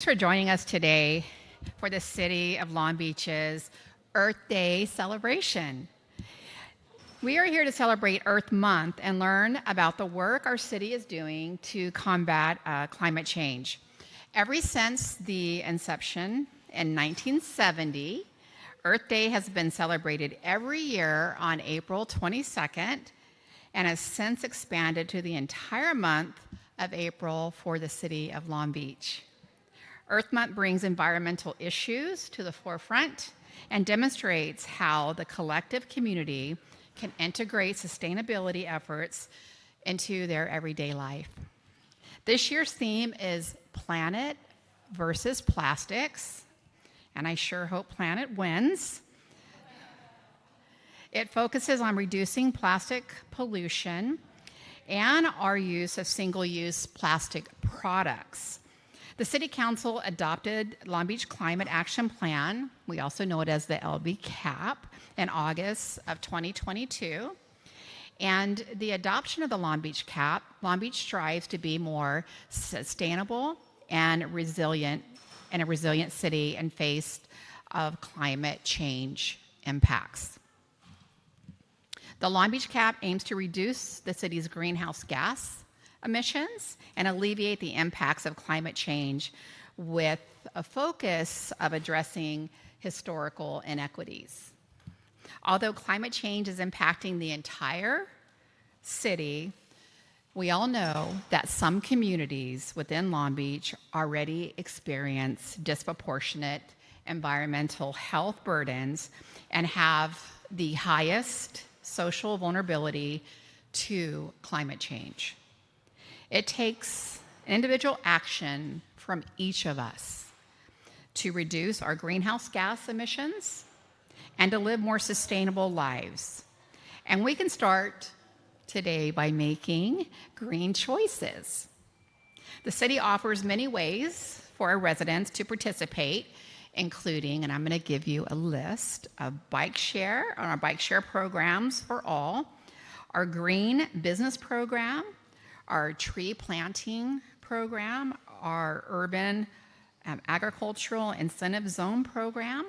For joining us today for the City of Long Beach's Earth Day celebration. We are here to celebrate Earth Month and learn about the work our city is doing to combat climate change. Ever since the inception in 1970, Earth Day has been celebrated every year on April 22nd and has since expanded to the entire month of April for the City of Long Beach. Earth Month brings environmental issues to the forefront and demonstrates how the collective community can integrate sustainability efforts into their everyday life. This year's theme is Planet versus Plastics, and I sure hope Planet wins. It focuses on reducing plastic pollution and our use of single-use plastic products. The City Council adopted Long Beach Climate Action Plan, we also know it as the LBCAP, in August of 2022. And the adoption of the Long Beach CAP, Long Beach strives to be more sustainable and resilient in a resilient city in face of climate change impacts. The Long Beach CAP aims to reduce the city's greenhouse gas emissions and alleviate the impacts of climate change with a focus of addressing historical inequities. Although climate change is impacting the entire city, we all know that some communities within Long Beach already experience disproportionate environmental health burdens and have the highest social vulnerability to climate change. It takes individual action from each of us to reduce our greenhouse gas emissions and to live more sustainable lives. And we can start today by making green choices. The city offers many ways for our residents to participate, including, and I'm going to give you a list of bike share, on our bike share programs for all, our green business program, our tree planting program, our urban agricultural incentive zone program,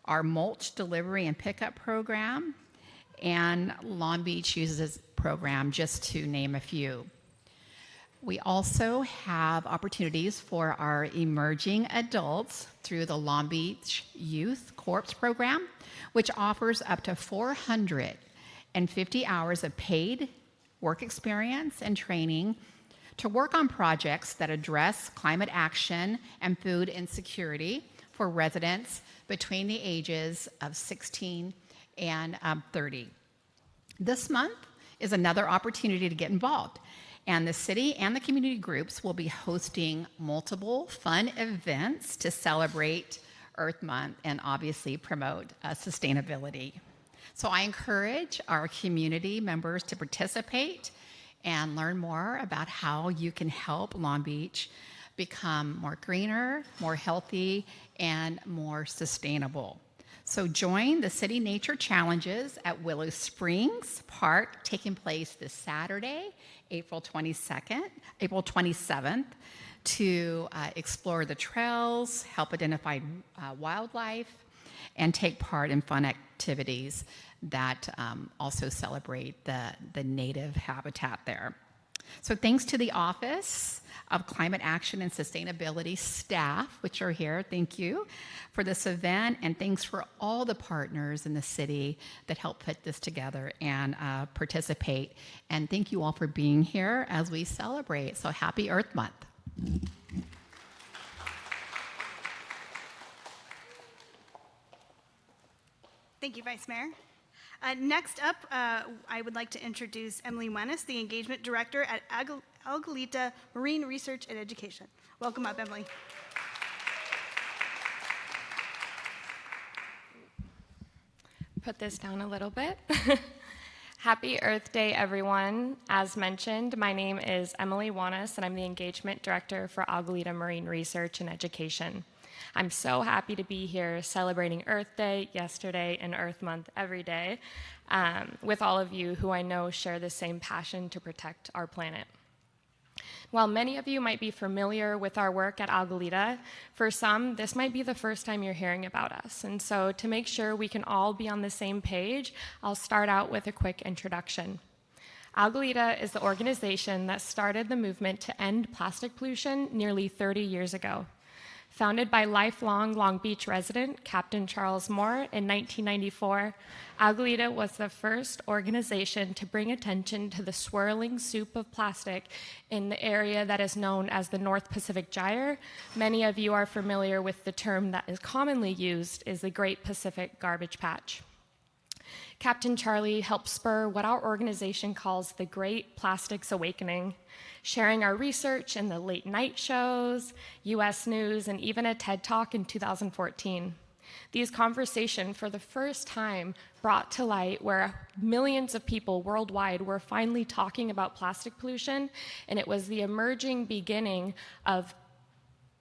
our mulch delivery and pickup program, and Long Beach Uses program, just to name a few. We also have opportunities for our emerging adults through the Long Beach Youth Corps program, which offers up to 450 hours of paid work experience and training to work on projects that address climate action and food insecurity for residents between the ages of 16 and 30. This month is another opportunity to get involved, and the city and the community groups will be hosting multiple fun events to celebrate Earth Month and obviously promote sustainability. So I encourage our community members to participate and learn more about how you can help Long Beach become more greener, more healthy, and more sustainable. So join the City Nature Challenges at Willow Springs Park, taking place this Saturday, April 27th, to explore the trails, help identify wildlife, and take part in fun activities that also celebrate the native habitat there. So thanks to the Office of Climate Action and Sustainability staff, which are here, thank you for this event, and thanks for all the partners in the city that help put this together and participate. And thank you all for being here as we celebrate. So happy Earth Month. Thank you, Vice Mayor. Next up, I would like to introduce Emily Wenis, the Engagement Director at Aguilita Marine Research and Education. Welcome up, Emily. Put this down a little bit. Happy Earth Day, everyone. As mentioned, my name is Emily Wenis, and I'm the Engagement Director for Aguilita Marine Research and Education. I'm so happy to be here celebrating Earth Day yesterday and Earth Month every day with all of you who I know share the same passion to protect our planet. While many of you might be familiar with our work at Aguilita, for some, this might be the first time you're hearing about us. And so to make sure we can all be on the same page, I'll start out with a quick introduction. Aguilita is the organization that started the movement to end plastic pollution nearly 30 years ago. Founded by lifelong Long Beach resident Captain Charles Moore in 1994, Aguilita was the first organization to bring attention to the swirling soup of plastic in the area that is known as the North Pacific Gyre. Many of you are familiar with the term that is commonly used is the Great Pacific Garbage Patch. Captain Charlie helped spur what our organization calls the Great Plastics Awakening, sharing our research in the late night shows, US News, and even a TED Talk in 2014. These conversations, for the first time, brought to light where millions of people worldwide were finally talking about plastic pollution, and it was the emerging beginning of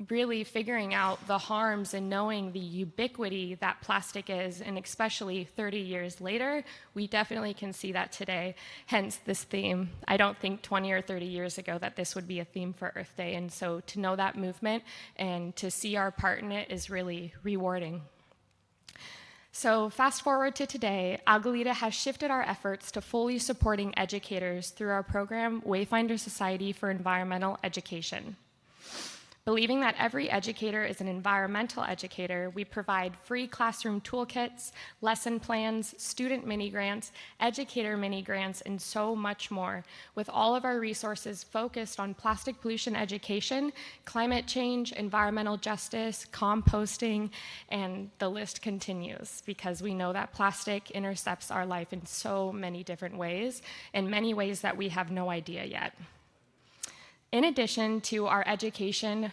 really figuring out the harms and knowing the ubiquity that plastic is, and especially 30 years later, we definitely can see that today, hence this theme. I don't think 20 or 30 years ago that this would be a theme for Earth Day, and so to know that movement and to see our part in it is really rewarding. So fast forward to today, Aguilita has shifted our efforts to fully supporting educators through our program, Wayfinder Society for Environmental Education. Believing that every educator is an environmental educator, we provide free classroom toolkits, lesson plans, student mini-grants, educator mini-grants, and so much more, with all of our resources focused on plastic pollution education, climate change, environmental justice, composting, and the list continues, because we know that plastic intercepts our life in so many different ways, in many ways that we have no idea yet. In addition to our education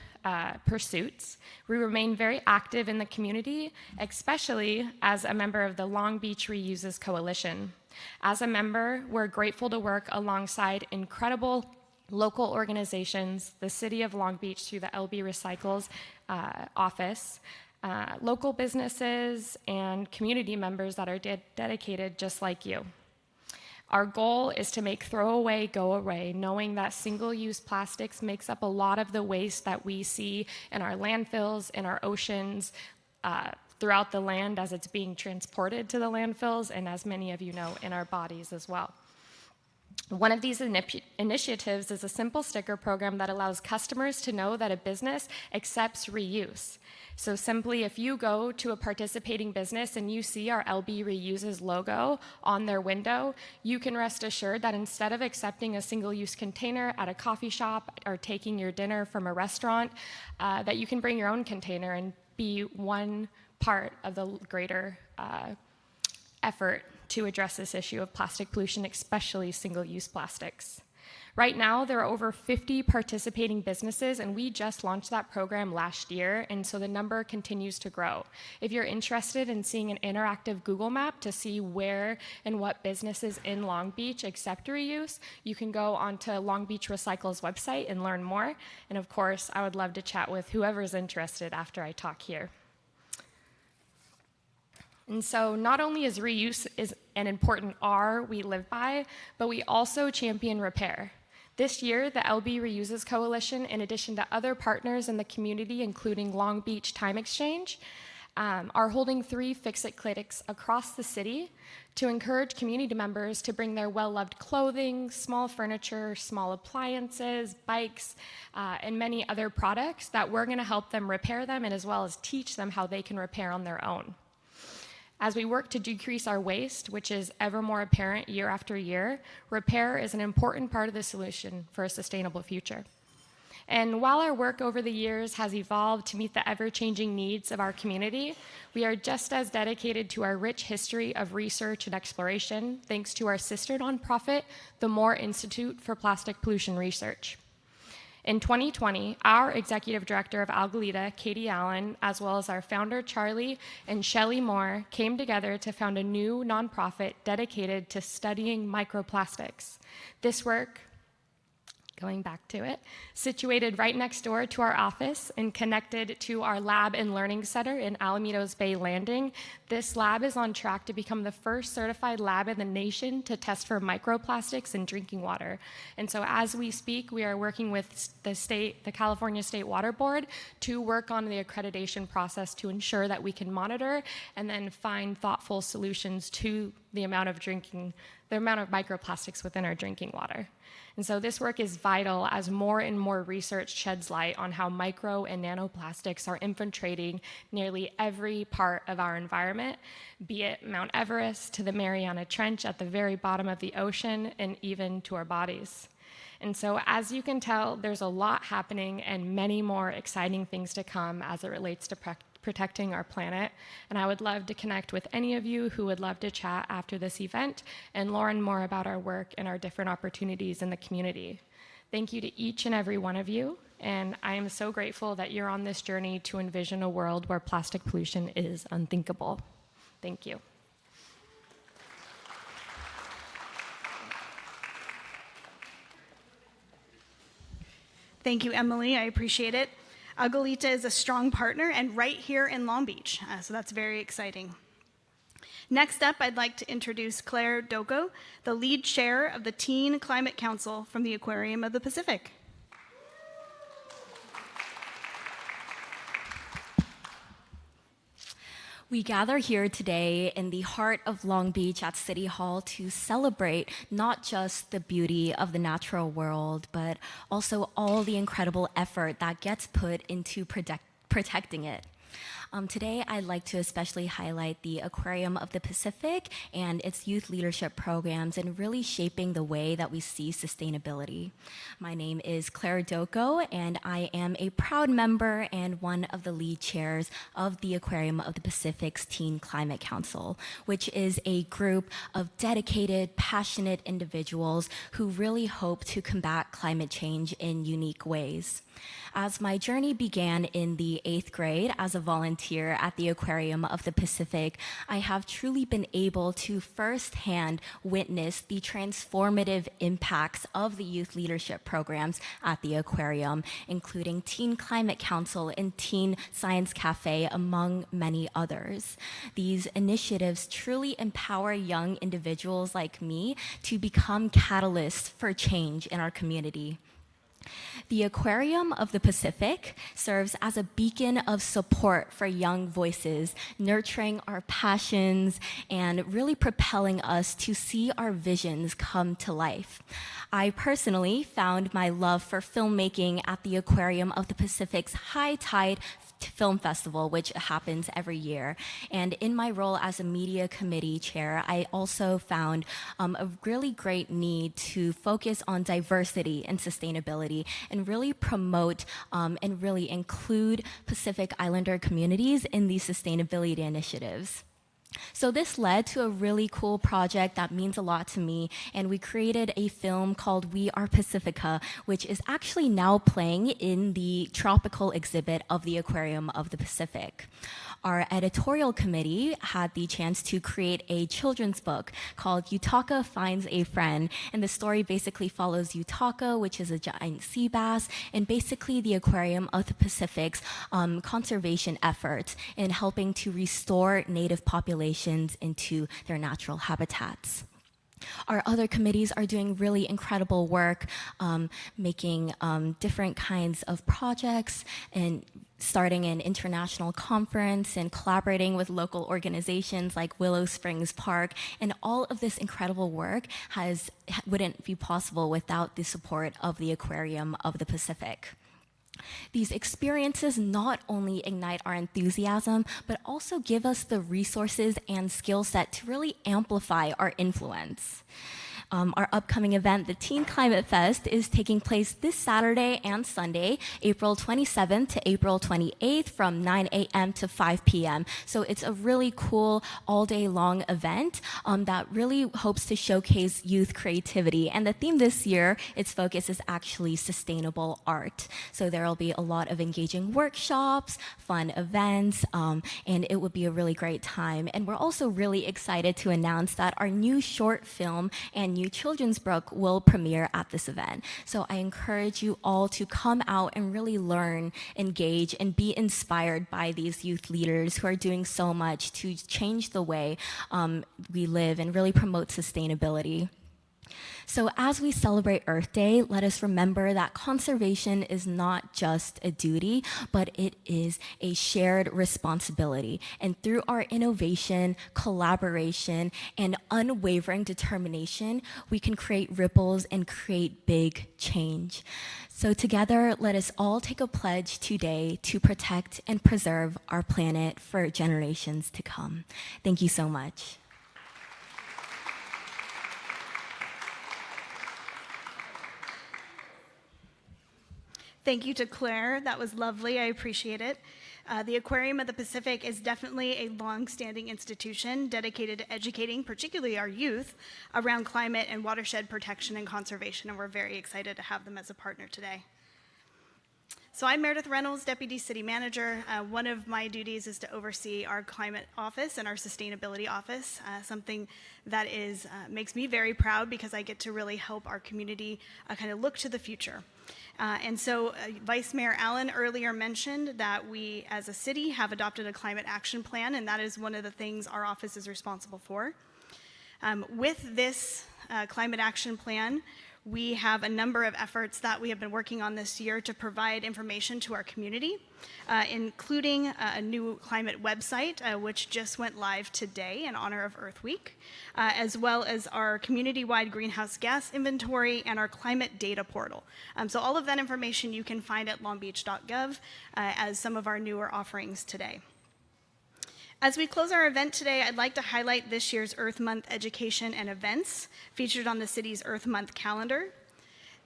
pursuits, we remain very active in the community, especially as a member of the Long Beach Reuses Coalition. As a member, we're grateful to work alongside incredible local organizations, the City of Long Beach through the LB Recycles office, local businesses, and community members that are dedicated just like you. Our goal is to make throwaway go away, knowing that single-use plastics makes up a lot of the waste that we see in our landfills, in our oceans, throughout the land as it's being transported to the landfills, and as many of you know, in our bodies as well. One of these initiatives is a simple sticker program that allows customers to know that a business accepts reuse. So simply, if you go to a participating business and you see our LB Reuses logo on their window, you can rest assured that instead of accepting a single-use container at a coffee shop or taking your dinner from a restaurant, that you can bring your own container and be one part of the greater effort to address this issue of plastic pollution, especially single-use plastics. Right now, there are over 50 participating businesses, and we just launched that program last year, and so the number continues to grow. If you're interested in seeing an interactive Google map to see where and what businesses in Long Beach accept reuse, you can go onto Long Beach Recycle's website and learn more. And of course, I would love to chat with whoever's interested after I talk here. And so not only is reuse an important R we live by, but we also champion repair. This year, the LB Reuses Coalition, in addition to other partners in the community, including Long Beach Time Exchange, are holding 3 Fix-It clinics across the city to encourage community members to bring their well-loved clothing, small furniture, small appliances, bikes, and many other products that we're going to help them repair them, and as well as teach them how they can repair on their own. As we work to decrease our waste, which is ever more apparent year after year, repair is an important part of the solution for a sustainable future. And while our work over the years has evolved to meet the ever-changing needs of our community, we are just as dedicated to our rich history of research and exploration, thanks to our sister nonprofit, the Moore Institute for Plastic Pollution Research. In 2020, our executive director of Aguilita, Katie Allen, as well as our founder, Charlie, and Shelley Moore, came together to found a new nonprofit dedicated to studying microplastics. This work going back to it, situated right next door to our office and connected to our lab and learning center in Alamitos Bay Landing. This lab is on track to become the first certified lab in the nation to test for microplastics in drinking water. And so as we speak, we are working with the California State Water Board to work on the accreditation process to ensure that we can monitor and then find thoughtful solutions to the amount of microplastics within our drinking water. And so this work is vital as more and more research sheds light on how micro and nanoplastics are infiltrating nearly every part of our environment, be it Mount Everest to the Mariana Trench at the very bottom of the ocean, and even to our bodies. And so as you can tell, there's a lot happening and many more exciting things to come as it relates to protecting our planet. And I would love to connect with any of you who would love to chat after this event and learn more about our work and our different opportunities in the community. Thank you to each and every one of you. And I am so grateful that you're on this journey to envision a world where plastic pollution is unthinkable. Thank you. Thank you, Emily. I appreciate it. Aguilita is a strong partner and right here in Long Beach, so that's very exciting. Next up, I'd like to introduce Claire Doko, the lead chair of the Teen Climate Council from the Aquarium of the Pacific. We gather here today in the heart of Long Beach at City Hall to celebrate not just the beauty of the natural world, but also all the incredible effort that gets put into protecting it. Today, I'd like to especially highlight the Aquarium of the Pacific and its youth leadership programs and really shaping the way that we see sustainability. My name is Claire Doko, and I am a proud member and one of the lead chairs of the Aquarium of the Pacific's Teen Climate Council, which is a group of dedicated, passionate individuals who really hope to combat climate change in unique ways. As my journey began in the 8th grade as a volunteer at the Aquarium of the Pacific, I have truly been able to firsthand witness the transformative impacts of the youth leadership programs at the aquarium, including Teen Climate Council and Teen Science Cafe, among many others. These initiatives truly empower young individuals like me to become catalysts for change in our community. The Aquarium of the Pacific serves as a beacon of support for young voices, nurturing our passions and really propelling us to see our visions come to life. I personally found my love for filmmaking at the Aquarium of the Pacific's High Tide Film Festival, which happens every year. And in my role as a media committee chair, I also found a really great need to focus on diversity and sustainability and really promote and really include Pacific Islander communities in these sustainability initiatives. So this led to a really cool project that means a lot to me, and we created a film called We Are Pacifica, which is actually now playing in the tropical exhibit of the Aquarium of the Pacific. Our editorial committee had the chance to create a children's book called Yutaka Finds a Friend, and the story basically follows Yutaka, which is a giant sea bass, and basically the Aquarium of the Pacific's conservation efforts in helping to restore native populations into their natural habitats. Our other committees are doing really incredible work, making different kinds of projects and starting an international conference and collaborating with local organizations like Willow Springs Park. And all of this incredible work wouldn't be possible without the support of the Aquarium of the Pacific. These experiences not only ignite our enthusiasm, but also give us the resources and skill set to really amplify our influence. Our upcoming event, the Teen Climate Fest, is taking place this Saturday and Sunday, April 27th to April 28th from 9 a.m. to 5 p.m. So it's a really cool all-day-long event that really hopes to showcase youth creativity. And the theme this year, its focus is actually sustainable art. So there will be a lot of engaging workshops, fun events, and it would be a really great time. And we're also really excited to announce that our new short film and new children's book will premiere at this event. So I encourage you all to come out and really learn, engage, and be inspired by these youth leaders who are doing so much to change the way we live and really promote sustainability. So as we celebrate Earth Day, let us remember that conservation is not just a duty, but it is a shared responsibility. And through our innovation, collaboration, and unwavering determination, we can create ripples and create big change. So together, let us all take a pledge today to protect and preserve our planet for generations to come. Thank you so much. Thank you to Claire. That was lovely. I appreciate it. The Aquarium of the Pacific is definitely a long-standing institution dedicated to educating, particularly our youth, around climate and watershed protection and conservation, and we're very excited to have them as a partner today. So I'm Meredith Reynolds, Deputy City Manager. One of my duties is to oversee our climate office and our sustainability office, something that makes me very proud because I get to really help our community kind of look to the future. And so Vice Mayor Allen earlier mentioned that we as a city have adopted a climate action plan, and that is one of the things our office is responsible for. With this climate action plan, we have a number of efforts that we have been working on this year to provide information to our community, including a new climate website, which just went live today in honor of Earth Week, as well as our community-wide greenhouse gas inventory and our climate data portal. So all of that information you can find at longbeach.gov as some of our newer offerings today. As we close our event today, I'd like to highlight this year's Earth Month education and events featured on the city's Earth Month calendar.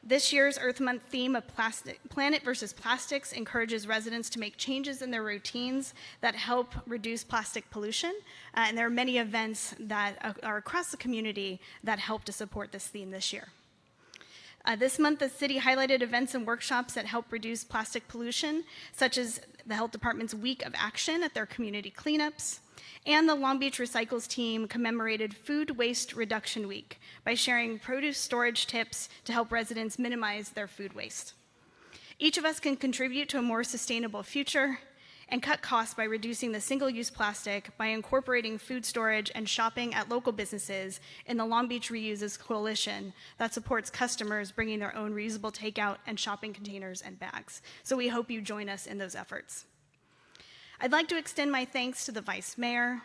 This year's Earth Month theme of Planet versus Plastics encourages residents to make changes in their routines that help reduce plastic pollution. And there are many events that are across the community that help to support this theme this year. This month, the city highlighted events and workshops that help reduce plastic pollution, such as the Health Department's Week of Action at their community cleanups, and the Long Beach Recycles team commemorated Food Waste Reduction Week by sharing produce storage tips to help residents minimize their food waste. Each of us can contribute to a more sustainable future and cut costs by reducing the single-use plastic by incorporating food storage and shopping at local businesses in the Long Beach Reuses Coalition that supports customers bringing their own reusable takeout and shopping containers and bags. So we hope you join us in those efforts. I'd like to extend my thanks to the Vice Mayor,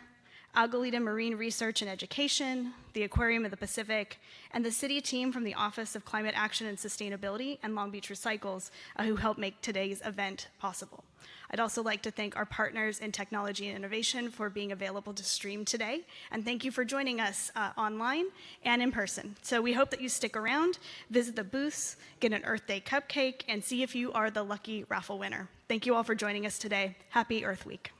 Aguilita Marine Research and Education, the Aquarium of the Pacific, and the city team from the Office of Climate Action and Sustainability and Long Beach Recycles who helped make today's event possible. I'd also like to thank our partners in technology and innovation for being available to stream today, and thank you for joining us online and in person. So we hope that you stick around, visit the booths, get an Earth Day cupcake, and see if you are the lucky raffle winner. Thank you all for joining us today. Happy Earth Week.